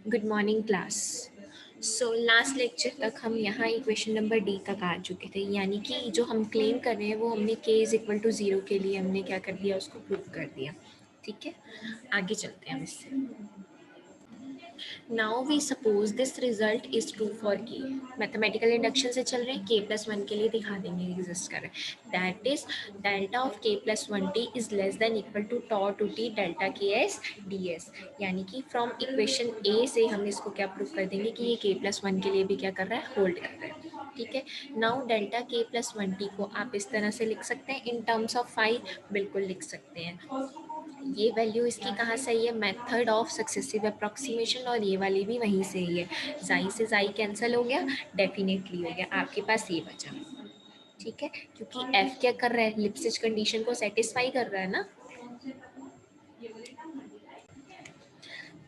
Good morning class. So last lecture तक हम यहाँ इक्वेशन नंबर डी तक आ चुके थे, यानी कि जो हम क्लेम कर रहे हैं वो हमने k इज इक्वल टू 0 के लिए हमने क्या कर दिया, उसको प्रूव कर दिया। ठीक है, आगे चलते हैं हम इससे। Now we suppose this result is true for k। Mathematical induction से चल रहे हैं, k प्लस वन के लिए दिखा देंगे एग्जिस्ट कर रहे हैं। That is delta of k plus one t is less than equal to tau to t delta k s d s. यानी कि फ्रॉम इक्वेशन ए से हम इसको क्या प्रूव कर देंगे कि ये k प्लस वन के लिए भी क्या कर रहा है, होल्ड कर रहा है। ठीक है, now delta k plus one T को आप इस तरह से लिख सकते हैं इन टर्म्स ऑफ फाई, बिल्कुल लिख सकते हैं। ये वैल्यू इसकी कहाँ से आई है, मेथड ऑफ सक्सेसिव अप्रॉक्सीमेशन, और ये वाली भी वहीं से ही है। जाई से जाई कैंसिल हो गया, डेफिनेटली हो गया, आपके पास ये बचा। ठीक है, क्योंकि एफ क्या कर रहा है, लिप्सिज कंडीशन को सेटिस्फाई कर रहा है ना।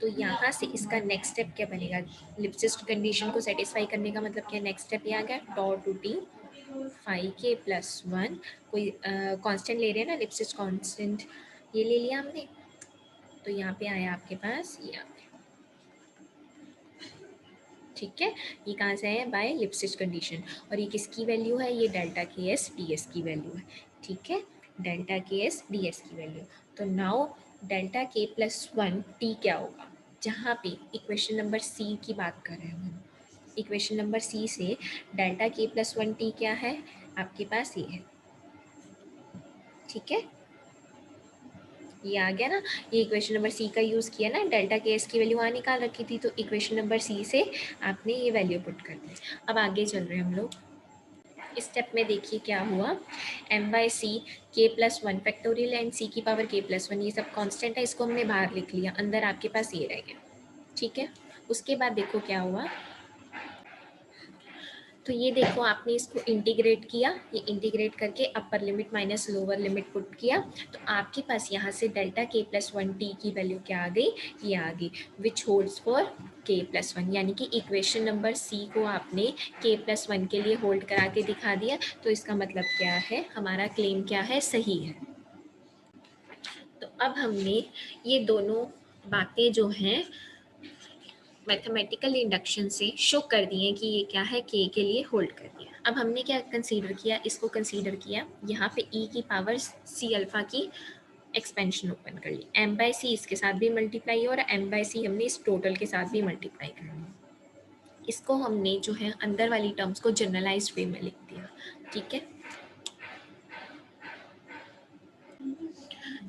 तो यहाँ से इसका नेक्स्ट स्टेप क्या बनेगा, लिप्सिज कंडीशन को सेटिस्फाई करने का मतलब क्या, नेक्स्ट स्टेप ये आ गया टॉ टू टी फाइव के प्लस वन। कोई कांस्टेंट ले रहे हैं ना, लिप्सिज कांस्टेंट ये ले लिया हमने, तो यहाँ पे आया आपके पास ये आ गया। ठीक है, ये कहाँ से है, बाय लिप्सिज कंडीशन, और ये किसकी वैल्यू है, ये delta k s d S की वैल्यू है। ठीक है, delta k s d S की वैल्यू। तो नाउ डेल्टा के प्लस वन टी क्या होगा, जहाँ पे इक्वेशन नंबर सी की बात कर रहे हैं हम, इक्वेशन नंबर सी से डेल्टा के प्लस वन टी क्या है, आपके पास ये है। ठीक है, ये आ गया ना, ये इक्वेशन नंबर सी का यूज़ किया ना, डेल्टा के एस की वैल्यू वहाँ निकाल रखी थी, तो इक्वेशन नंबर सी से आपने ये वैल्यू पुट कर दी। अब आगे चल रहे हैं हम लोग, इस स्टेप में देखिए क्या हुआ, एम बाई सी के प्लस वन फैक्टोरियल एंड सी की पावर के प्लस वन, ये सब कांस्टेंट है, इसको हमने बाहर लिख लिया, अंदर आपके पास ये रह गया। ठीक है, उसके बाद देखो क्या हुआ, तो ये देखो आपने इसको इंटीग्रेट किया, ये इंटीग्रेट करके अपर limit minus lower limit put किया, तो आपके पास यहाँ से डेल्टा के प्लस वन टी की वैल्यू क्या आ गई, ये आ गई, विच होल्ड्स फॉर के प्लस वन। यानी कि इक्वेशन नंबर सी को आपने के प्लस वन के लिए होल्ड करा के दिखा दिया, तो इसका मतलब क्या है, हमारा क्लेम क्या है, सही है। तो अब हमने ये दोनों बातें जो हैं मैथमेटिकल इंडक्शन से शो कर दिए कि ये क्या है, के लिए होल्ड कर दिया। अब हमने क्या कंसीडर किया, इसको कंसीडर किया यहाँ पे e की पावर सी अल्फा की एक्सपेंशन ओपन कर ली, m बाई सी इसके साथ भी मल्टीप्लाई और m बाई सी हमने इस टोटल के साथ भी मल्टीप्लाई कर ली। इसको हमने जो है अंदर वाली टर्म्स को जनरलाइज्ड वे में लिख दिया। ठीक है,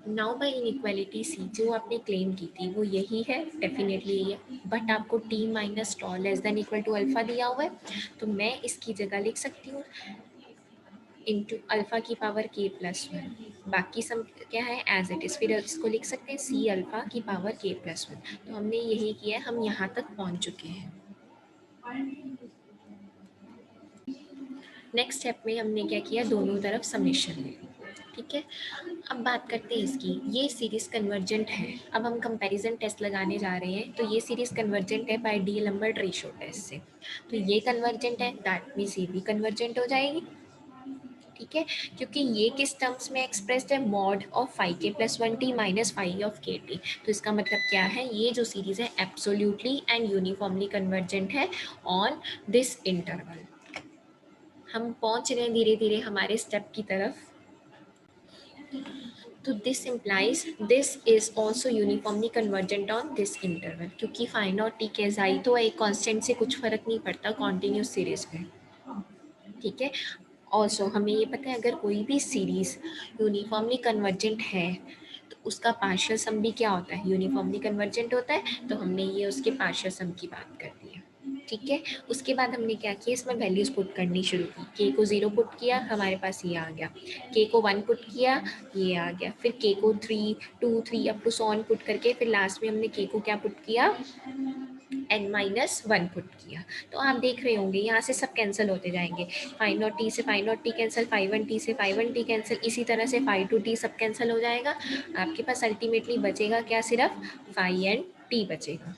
नाउ बाई इनइक्वालिटी सी जो आपने क्लेम की थी वो यही है, डेफिनेटली यही है, बट आपको t minus tau less than equal to alpha दिया हुआ है, तो मैं इसकी जगह लिख सकती हूँ इंटू अल्फा की पावर के प्लस वन, बाकी सब क्या है एज इट इज़, फिर इसको लिख सकते हैं सी अल्फा की पावर के प्लस वन। तो हमने यही किया है, हम यहाँ तक पहुँच चुके हैं। नेक्स्ट स्टेप में हमने क्या किया, दोनों तरफ समेशन ले ली। ठीक है, अब बात करते हैं इसकी, ये सीरीज कन्वर्जेंट है। अब हम कंपैरिजन टेस्ट लगाने जा रहे हैं, तो ये सीरीज कन्वर्जेंट है bye D Lambert ratio test से, तो ये कन्वर्जेंट है, दैट मीन्स ये भी कन्वर्जेंट हो जाएगी। ठीक है, क्योंकि ये किस टर्म्स में एक्सप्रेस्ड है, मॉड ऑफ फाइव के plus one T minus five of के टी, तो इसका मतलब क्या है, ये जो सीरीज है एब्सोल्युटली एंड यूनिफॉर्मली कन्वर्जेंट है ऑन दिस इंटरवल। हम पहुंच रहे हैं धीरे धीरे हमारे स्टेप की तरफ। तो this implies this is also uniformly convergent on this interval, क्योंकि फाइव नॉट टी के जाई तो एक कांस्टेंट से कुछ फर्क नहीं पड़ता कॉन्टिन्यूस सीरीज में। ठीक है, ऑल्सो हमें ये पता है अगर कोई भी सीरीज यूनिफॉर्मली कन्वर्जेंट है तो उसका पार्शियल सम भी क्या होता है, यूनिफॉर्मली कन्वर्जेंट होता है, तो हमने ये उसके पार्शियल सम की बात कर दी है। ठीक है, उसके बाद हमने क्या किया, इसमें वैल्यूज पुट करनी शुरू की, के को 0 पुट किया, हमारे पास ये आ गया, के को 1 पुट किया, ये आ गया, फिर के को 3 2 3 up to so on put करके फिर लास्ट में हमने के को क्या पुट किया, n माइनस वन पुट किया। तो आप देख रहे होंगे यहाँ से सब कैंसिल होते जाएंगे, फाइव नॉट टी से five not T cancel, five one T से फाइव वन टी कैंसिल, इसी तरह से फाइव टू टी सब कैंसिल हो जाएगा। आपके पास अल्टीमेटली बचेगा क्या, सिर्फ फाइव एंड टी बचेगा।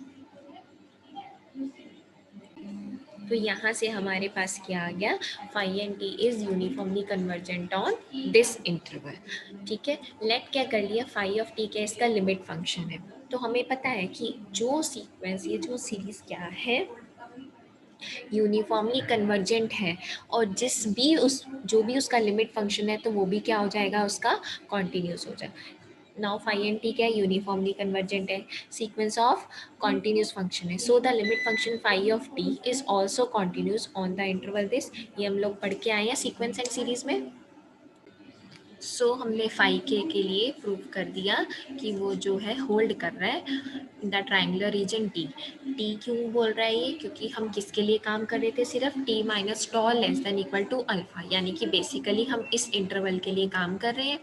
तो यहाँ से हमारे पास क्या आ गया, five and T is uniformly convergent on this interval. ठीक है, लेट क्या कर लिया, फाइव ऑफ टी क्या इसका लिमिट फंक्शन है, तो हमें पता है कि जो सीक्वेंस, ये जो सीरीज क्या है, यूनिफॉर्मली कन्वर्जेंट है, और जो भी उसका लिमिट फंक्शन है तो वो भी क्या हो जाएगा, उसका कॉन्टिन्यूस हो जाएगा। नाउ फाई एंड टी क्या है, यूनिफॉर्मली कन्वर्जेंट है, सीक्वेंस ऑफ कॉन्टिन्यूस फंक्शन है, so the limit function phi of t is also continuous on the interval this. ये हम लोग पढ़ के आए हैं सीक्वेंस एंड सीरीज में। हमने फाई के लिए प्रूव कर दिया कि वो जो है होल्ड कर रहा है the triangular region t. T क्यों बोल रहा है ये, क्योंकि हम किसके लिए काम कर रहे थे, सिर्फ t minus tau less than equal to alpha, यानी कि बेसिकली हम इस इंटरवल के लिए काम कर रहे हैं।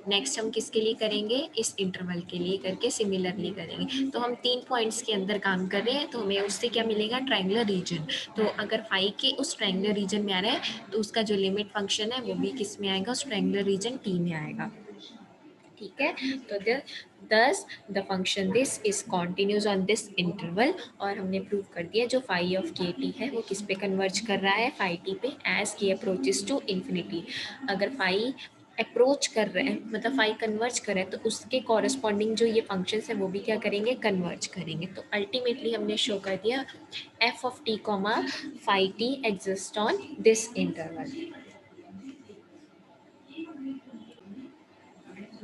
नेक्स्ट हम किसके लिए करेंगे, इस इंटरवल के लिए करके सिमिलरली करेंगे। तो हम 3 पॉइंट्स के अंदर काम कर रहे हैं, तो हमें उससे क्या मिलेगा, ट्राइंगुलर रीजन। तो अगर फाई के उस ट्राइंगुलर रीजन में आ रहा है तो उसका जो लिमिट फंक्शन है वो भी किस में आएगा, उस ट्राइंगुलर रीजन टी में आएगा। ठीक है, तो दस the function this is continuous on this interval. और हमने प्रूव कर दिया जो फाई ऑफ के टी है वो किस पे कन्वर्ज कर रहा है, फाई टी पे, as k approaches to infinity. अगर फाई अप्रोच कर रहे हैं, मतलब फाई कन्वर्ज कर रहे हैं, तो उसके कॉरेस्पॉन्डिंग जो ये फंक्शंस है वो भी क्या करेंगे, कन्वर्ज करेंगे। तो अल्टीमेटली हमने शो कर दिया f of t comma phi t exist on this interval.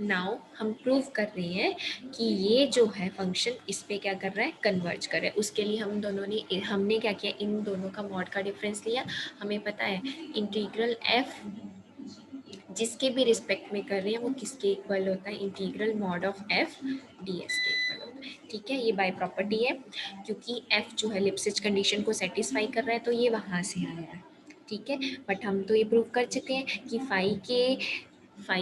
Now हम प्रूव कर रहे हैं कि ये जो है फंक्शन इस पे क्या कर रहा है, कन्वर्ज कर रहा है। उसके लिए हमने क्या किया, इन दोनों का मॉड का डिफरेंस लिया। हमें पता है इंटीग्रल एफ जिसके भी रिस्पेक्ट में कर रहे हैं वो किसके इक्वल होता है, integral mod of F D S के इक्वल होता है। ठीक है, ये बाय प्रॉपर्टी है, क्योंकि एफ जो है लिप्सिज कंडीशन को सेटिस्फाई कर रहा है तो ये वहाँ से आया है। ठीक है, बट हम तो ये प्रूव कर चुके हैं कि फाई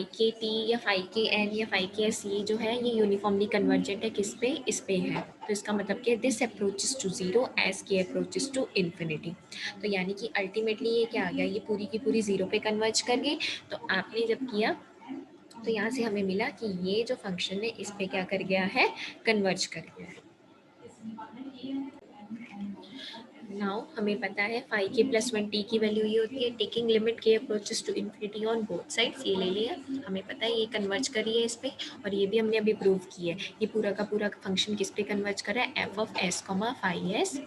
के टी या फाई के एन या फाई के एस, ये जो है ये यूनिफॉर्मली कन्वर्जेंट है किस पे, इस पे है। तो इसका मतलब क्या है, this approaches to zero as k approaches to infinity. तो यानी कि अल्टीमेटली ये क्या आ गया, ये पूरी की पूरी जीरो पे कन्वर्ज कर गई। तो आपने जब किया तो यहाँ से हमें मिला कि ये जो फंक्शन है इस पे क्या कर गया है, कन्वर्ज कर गया है। नाउ हमें पता है phi k plus one t की वैल्यू ये होती है taking limit k approaches to infinity on both sides. ये ले लिया, हमें पता है ये कन्वर्ज करी है इस पे, और ये भी हमने अभी प्रूव किया है। ये पूरा का पूरा फंक्शन किस पे कन्वर्ज कर रहा है, f of s comma phi s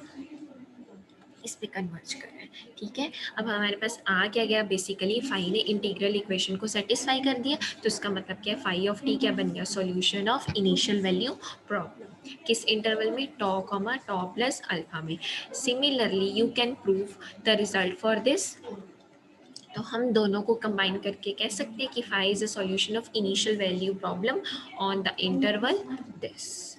इस पे कन्वर्ज कर रहा है। ठीक है, अब हमारे पास आ क्या गया, बेसिकली फाई ने इंटीग्रल इक्वेशन को सेटिस्फाई कर दिया। तो इसका मतलब क्या है, फाई ऑफ टी क्या बन गया, solution of initial value problem. किस इंटरवल में, टॉ कॉमा टॉ प्लस अल्फा में। Similarly you can prove the result for this. तो हम दोनों को कंबाइन करके कह सकते हैं कि phi is a solution of initial value problem on the interval this.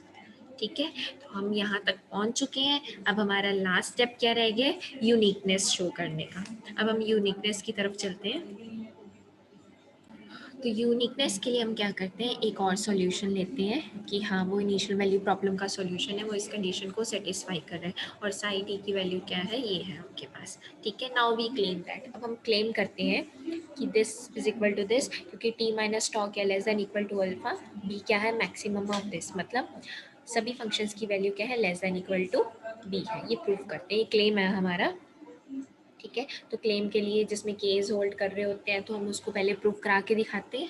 ठीक है, तो हम यहाँ तक पहुँच चुके हैं। अब हमारा लास्ट स्टेप क्या रह गया, यूनिकनेस शो करने का। अब हम यूनिकनेस की तरफ चलते हैं। तो यूनिकनेस के लिए हम क्या करते हैं, एक और सॉल्यूशन लेते हैं कि हाँ वो इनिशियल वैल्यू प्रॉब्लम का सॉल्यूशन है, वो इस कंडीशन को सेटिस्फाई कर रहा है, और साई टी की वैल्यू क्या है, ये है आपके पास। ठीक है, नाउ वी क्लेम दैट। अब हम क्लेम करते हैं कि this is equal to this, क्योंकि टी माइनस टॉ क्या less than equal to alpha, b क्या है मैक्सिमम ऑफ दिस, मतलब सभी फंक्शंस की वैल्यू क्या है, less than equal to b है। ये प्रूव करते हैं, ये क्लेम है हमारा। ठीक है, तो क्लेम के लिए जिसमें केस होल्ड कर रहे होते हैं तो हम उसको पहले प्रूव करा के दिखाते हैं।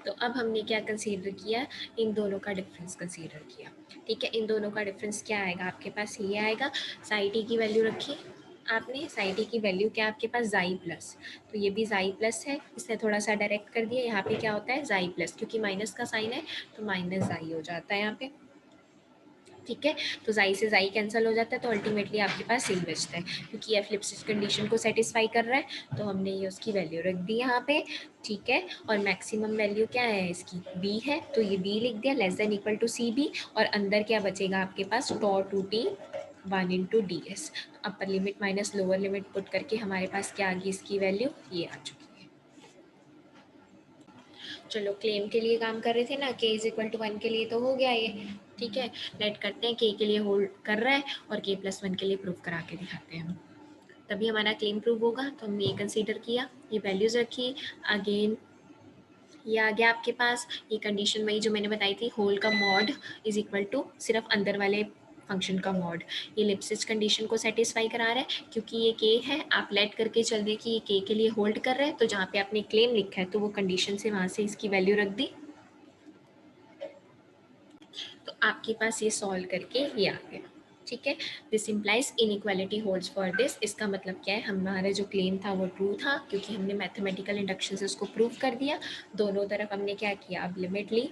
तो अब हमने क्या कंसीडर किया, इन दोनों का डिफरेंस कंसीडर किया। ठीक है, इन दोनों का डिफरेंस क्या आएगा आपके पास, ये आएगा, साई टी की वैल्यू रखी आपने, साई टी की वैल्यू क्या आपके पास, जाई प्लस। तो ये भी जाई प्लस है, इसने थोड़ा सा डायरेक्ट कर दिया, यहाँ पे क्या होता है जाई प्लस, क्योंकि माइनस का साइन है तो माइनस जाई हो जाता है यहाँ पे। ठीक है, तो जाई से जाई कैंसिल हो जाता है, तो अल्टीमेटली आपके पास सी बचता है, क्योंकि एफ लिप्सिस कंडीशन को सेटिस्फाई कर रहा है, तो हमने ये उसकी वैल्यू रख दी यहाँ पे। ठीक है, और मैक्सिमम वैल्यू क्या है इसकी, बी है, तो ये बी लिख दिया, less than equal to c b, और अंदर क्या बचेगा आपके पास, टॉ टू टी 1 × ds। तो upper limit minus lower limit put करके हमारे पास क्या आ गई इसकी वैल्यू, ये आ चुकी है। चलो क्लेम के लिए काम कर रहे थे ना, के इज इक्वल टू 1 के लिए तो हो गया ये। ठीक है, लेट करते हैं के लिए होल्ड कर रहा है और के प्लस 1 के लिए प्रूव करा के दिखाते हैं हम, तभी हमारा क्लेम प्रूव होगा। तो हमने ये कंसीडर किया, ये वैल्यूज रखी, अगेन ये आ गया आपके पास, ये कंडीशन वही जो मैंने बताई थी, होल का मॉड इज इक्वल टू सिर्फ अंदर वाले फंक्शन का मॉड। ये लिप्सिस कंडीशन को सेटिस्फाई करा रहा है, क्योंकि ये के है, आप लेट करके चल रहे कि ये के लिए होल्ड कर रहे हैं, तो जहाँ पे आपने क्लेम लिखा है तो वो कंडीशन से वहाँ से इसकी वैल्यू रख दी। आपके पास ये सॉल्व करके ये आ गया, ठीक है। This implies inequality holds for this. इसका मतलब क्या है, हमारा जो क्लेम था वो ट्रू था क्योंकि हमने मैथमेटिकल इंडक्शन से उसको प्रूव कर दिया। दोनों तरफ हमने क्या किया, अब लिमिट ली,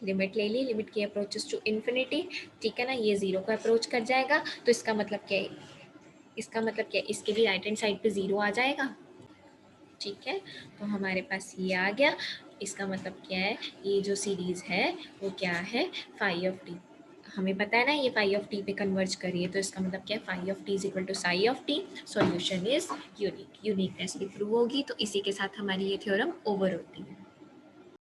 लिमिट ले ली, लिमिट की अप्रोचेस टू इन्फिनिटी, ठीक है ना, ये जीरो को अप्रोच कर जाएगा। तो इसका मतलब क्या है, इसका मतलब क्या है, इसके भी राइट हैंड साइड पे जीरो आ जाएगा, ठीक है। तो हमारे पास ये आ गया। इसका मतलब क्या है, ये जो सीरीज है वो क्या है, फाई ऑफ टी। हमें पता है ना ये फाई ऑफ टी पे कन्वर्ज करिए, तो इसका मतलब क्या है, phi of t is equal to psi of t. Solution is unique, uniqueness भी प्रूव होगी। तो इसी के साथ हमारी ये थ्योरम ओवर होती है।